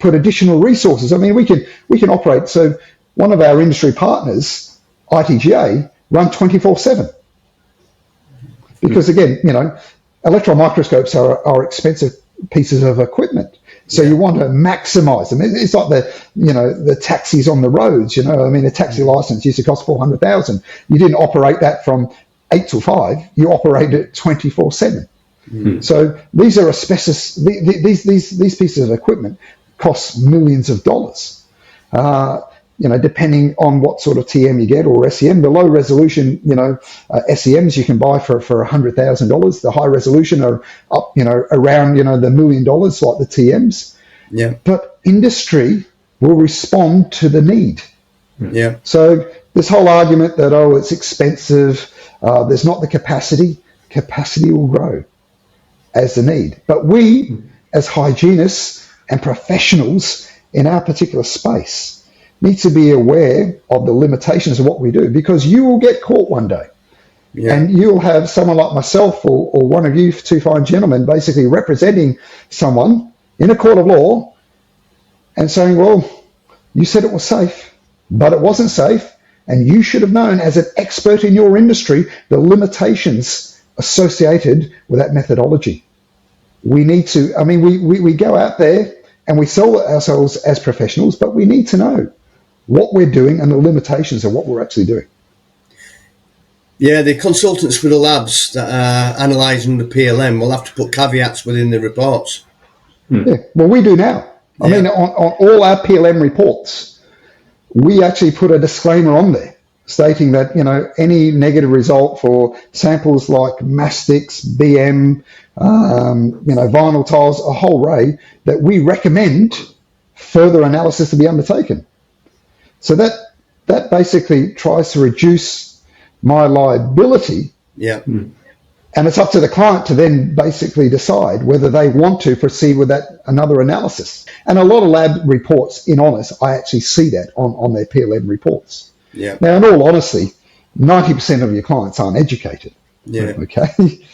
put additional resources. I mean, we can operate. So one of our industry partners, ITGA, run 24/7. Because again, electron microscopes are expensive pieces of equipment. So you want to maximize them. It's like the taxis on the roads, I mean, a taxi license used to cost $400,000. You didn't operate that from 8 till 5. You operated it 24/7. So these are asbestos. These pieces of equipment cost millions of dollars. Depending on what sort of TM you get or SEM. The low resolution, SEMs you can buy for $100,000. The high resolution are up, around the $1 million like the TMs. Yeah. But industry will respond to the need. Yeah. So this whole argument that it's expensive, there's not the capacity. Capacity will grow as the need. But we, as hygienists and professionals in our particular space, need to be aware of the limitations of what we do, because you will get caught one day. Yeah. And you'll have someone like myself or one of you two fine gentlemen basically representing someone in a court of law and saying, well, you said it was safe, but it wasn't safe, and you should have known as an expert in your industry the limitations associated with that methodology. We need to, we go out there and we sell ourselves as professionals, but we need to know what we're doing and the limitations of what we're actually doing. Yeah, the consultants for the labs that are analysing the PLM will have to put caveats within the reports. Yeah, well, we do now. I mean, on all our PLM reports, we actually put a disclaimer on there stating that, any negative result for samples like mastics, BM, vinyl tiles, a whole array, that we recommend further analysis to be undertaken. So that basically tries to reduce my liability. Yeah. And it's up to the client to then basically decide whether they want to proceed with that another analysis. And a lot of lab reports, in honest, I actually see that on their PLM reports. Yeah. Now, in all honesty, 90% of your clients aren't educated. Yeah. Okay.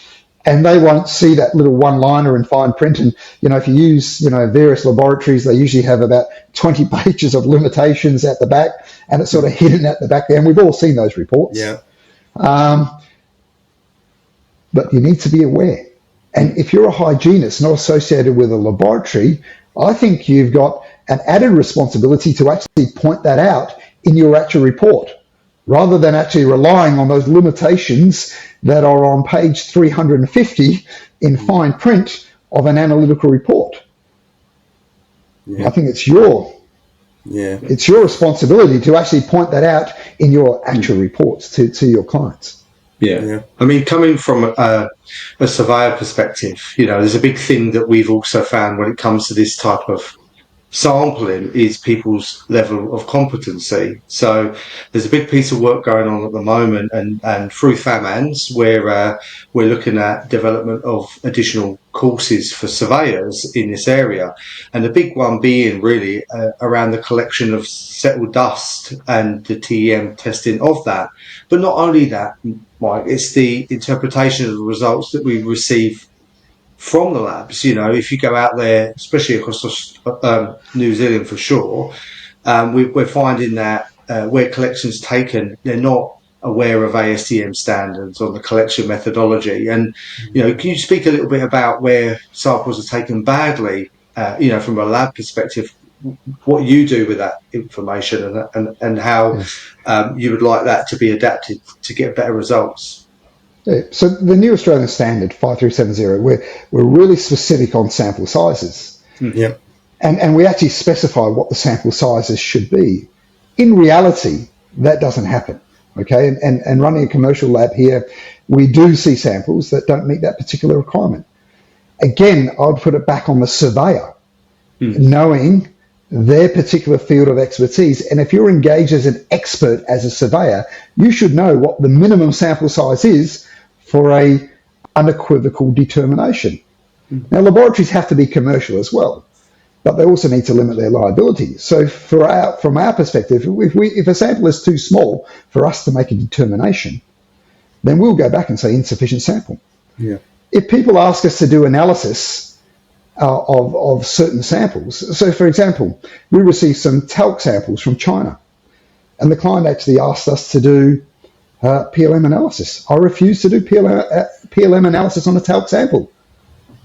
And they won't see that little one-liner in fine print. And, if you use, various laboratories, they usually have about 20 pages of limitations at the back, and it's sort of hidden at the back there. And we've all seen those reports. Yeah. But you need to be aware. And if you're a hygienist not associated with a laboratory, I think you've got an added responsibility to actually point that out in your actual report, rather than actually relying on those limitations that are on page 350 in fine print of an analytical report. I think it's your responsibility to actually point that out in your actual reports to your clients. Yeah. I mean, coming from a surveyor perspective, there's a big thing that we've also found when it comes to this type of sampling is people's level of competency. So there's a big piece of work going on at the moment, and through FAMANZ, where we're looking at development of additional courses for surveyors in this area, and the big one being really around the collection of settled dust and the TEM testing of that. But not only that, Mike, it's the interpretation of the results that we receive from the labs. If you go out there, especially across New Zealand for sure, we're finding that where collections taken, they're not aware of ASTM standards on the collection methodology. And, can you speak a little bit about where samples are taken badly, from a lab perspective, what you do with that information and how you would like that to be adapted to get better results? Yeah, so the new Australian standard 5370, we're really specific on sample sizes. Yeah. And we actually specify what the sample sizes should be. In reality, that doesn't happen. Okay, and running a commercial lab here, we do see samples that don't meet that particular requirement. Again, I'd put it back on the surveyor, knowing their particular field of expertise. And if you're engaged as an expert as a surveyor, you should know what the minimum sample size is for a unequivocal determination. Now, laboratories have to be commercial as well, but they also need to limit their liability. So from our perspective, if a sample is too small for us to make a determination, then we'll go back and say insufficient sample. Yeah. If people ask us to do analysis of certain samples, so for example, we received some talc samples from China, and the client actually asked us to do PLM analysis. I refuse to do PLM analysis on a talc sample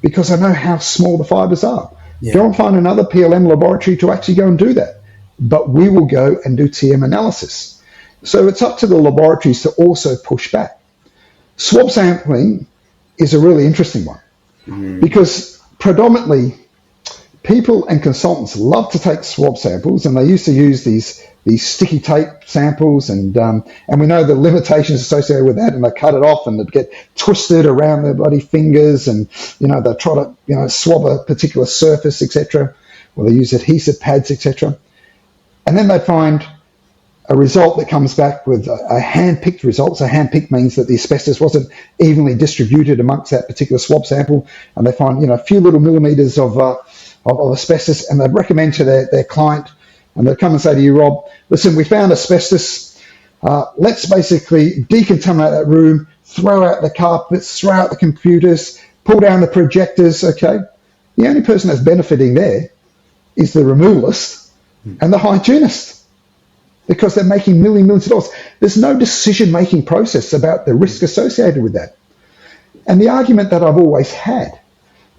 because I know how small the fibres are. Yeah. Go and find another PLM laboratory to actually go and do that. But we will go and do TM analysis. So it's up to the laboratories to also push back. Swab sampling is a really interesting one because predominantly people and consultants love to take swab samples, and they used to use these sticky tape samples, and we know the limitations associated with that, and they cut it off and it'd get twisted around their bloody fingers, and they try to swab a particular surface, etc., or they use adhesive pads, etc., and then they find a result that comes back with a hand-picked result. So hand-picked means that the asbestos wasn't evenly distributed amongst that particular swab sample, and they find a few little millimeters of asbestos, and they'd recommend to their client, and they'd come and say to you, Rob, listen, we found asbestos. Let's basically decontaminate that room, throw out the carpets, throw out the computers, pull down the projectors, okay? The only person that's benefiting there is the removalist and the hygienist, because they're making millions of dollars. There's no decision-making process about the risk associated with that. And the argument that I've always had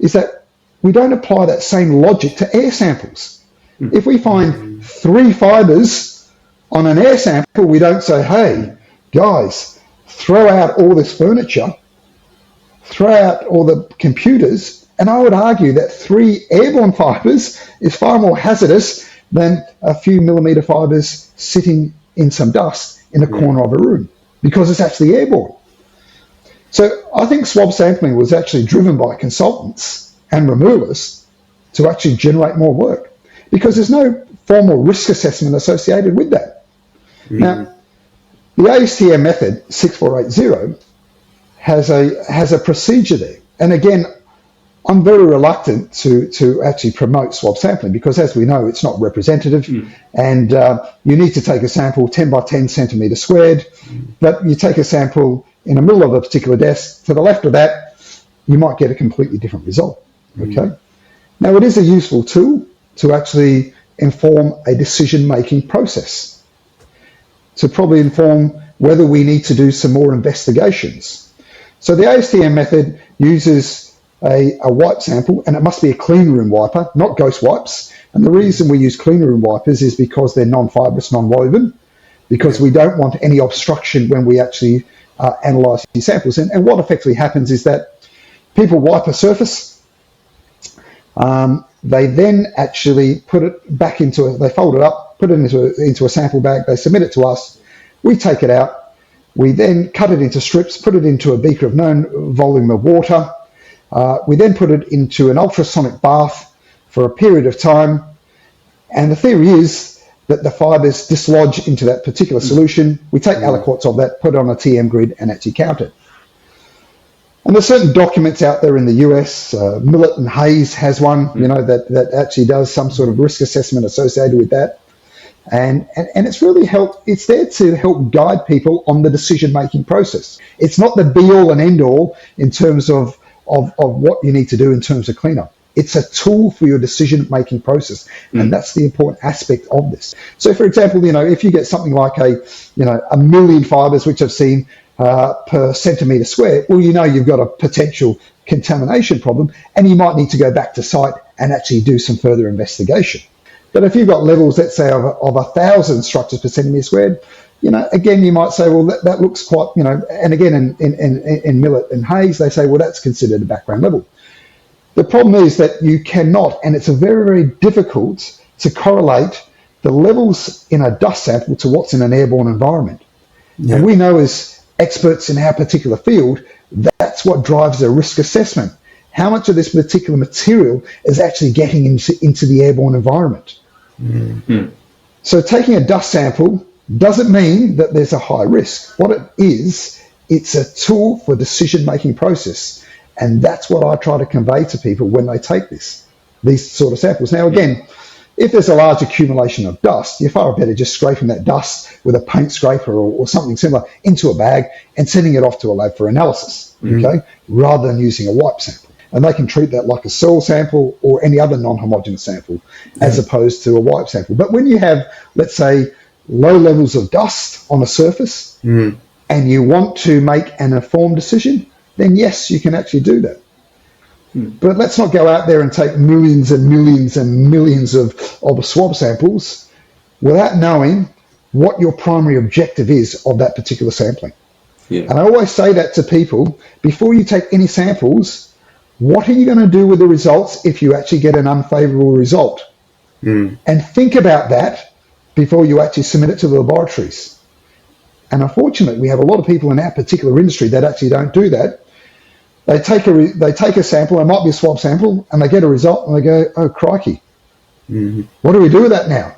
is that we don't apply that same logic to air samples. If we find 3 fibres on an air sample, we don't say, hey, guys, throw out all this furniture, throw out all the computers, and I would argue that 3 airborne fibres is far more hazardous than a few millimetre fibres sitting in some dust in a corner of a room, because it's actually airborne. So I think swab sampling was actually driven by consultants and removers to actually generate more work, because there's no formal risk assessment associated with that. Now, the ASTM method 6480 has a procedure there. And again, I'm very reluctant to actually promote swab sampling because, as we know, it's not representative, and you need to take a sample 10 by 10 centimetre squared, but you take a sample in the middle of a particular desk, to the left of that, you might get a completely different result, okay? Now, it is a useful tool to actually inform a decision-making process, to probably inform whether we need to do some more investigations. So the ASTM method uses a wipe sample, and it must be a clean room wiper, not ghost wipes. And the reason we use clean room wipers is because they're non-fibrous, non-woven, because we don't want any obstruction when we actually analyse these samples. And what effectively happens is that people wipe a surface, they then actually put it back they fold it up, put it into a sample bag, they submit it to us, we take it out, we then cut it into strips, put it into a beaker of known volume of water, we then put it into an ultrasonic bath for a period of time, and the theory is that the fibres dislodge into that particular solution. We take aliquots of that, put it on a TM grid, and actually count it. And there's certain documents out there in the US, Millet and Hayes has one, that actually does some sort of risk assessment associated with that. And it's really it's there to help guide people on the decision-making process. It's not the be-all and end-all in terms of what you need to do in terms of cleanup. It's a tool for your decision-making process, and that's the important aspect of this. So, for example, if you get something like a million fibres, which I've seen per centimetre square, well, you've got a potential contamination problem, and you might need to go back to site and actually do some further investigation. But if you've got levels, let's say, of 1,000 structures per centimetre squared, again, you might say, well, that looks quite, and again, in Millet and Hayes, they say, well, that's considered a background level. The problem is that you cannot, and it's very, very difficult to correlate the levels in a dust sample to what's in an airborne environment. Yeah. And we know as experts in our particular field, that's what drives the risk assessment. How much of this particular material is actually getting into the airborne environment? Mm-hmm. So taking a dust sample doesn't mean that there's a high risk. What it is, it's a tool for decision-making process. And that's what I try to convey to people when they take these sort of samples. Now, again, if there's a large accumulation of dust, you're far better just scraping that dust with a paint scraper or something similar into a bag and sending it off to a lab for analysis, okay, rather than using a wipe sample. And they can treat that like a soil sample or any other non-homogeneous sample as opposed to a wipe sample. But when you have, let's say, low levels of dust on a surface and you want to make an informed decision, then yes, you can actually do that. But let's not go out there and take millions and millions and millions of swab samples without knowing what your primary objective is of that particular sampling. Yeah. And I always say that to people, before you take any samples, what are you going to do with the results if you actually get an unfavourable result? And think about that before you actually submit it to the laboratories. And unfortunately, we have a lot of people in our particular industry that actually don't do that. They take a sample, it might be a swab sample, and they get a result and they go, oh, crikey. What do we do with that now?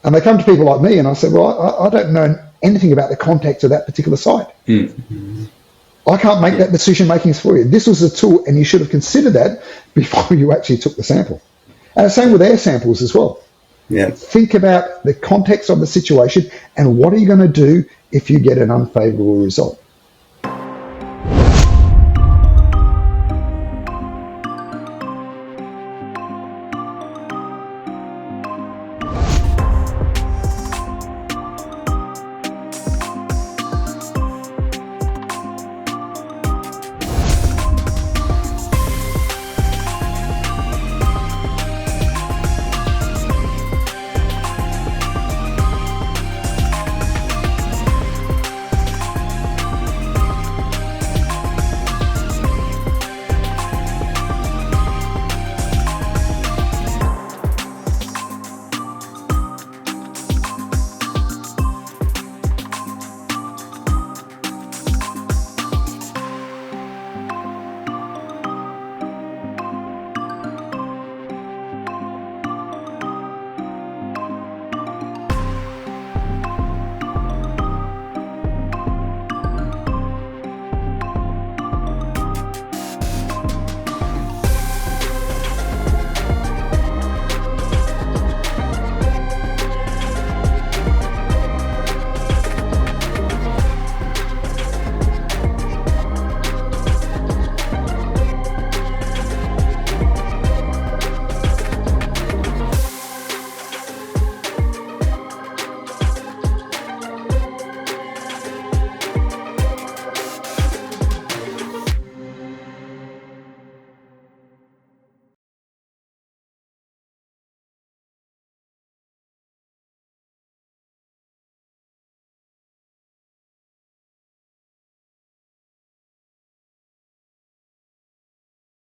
And they come to people like me and I said, well, I don't know anything about the context of that particular site. I can't make that decision making for you. This was a tool and you should have considered that before you actually took the sample. And the same with air samples as well. Yeah. Think about the context of the situation and what are you going to do if you get an unfavourable result.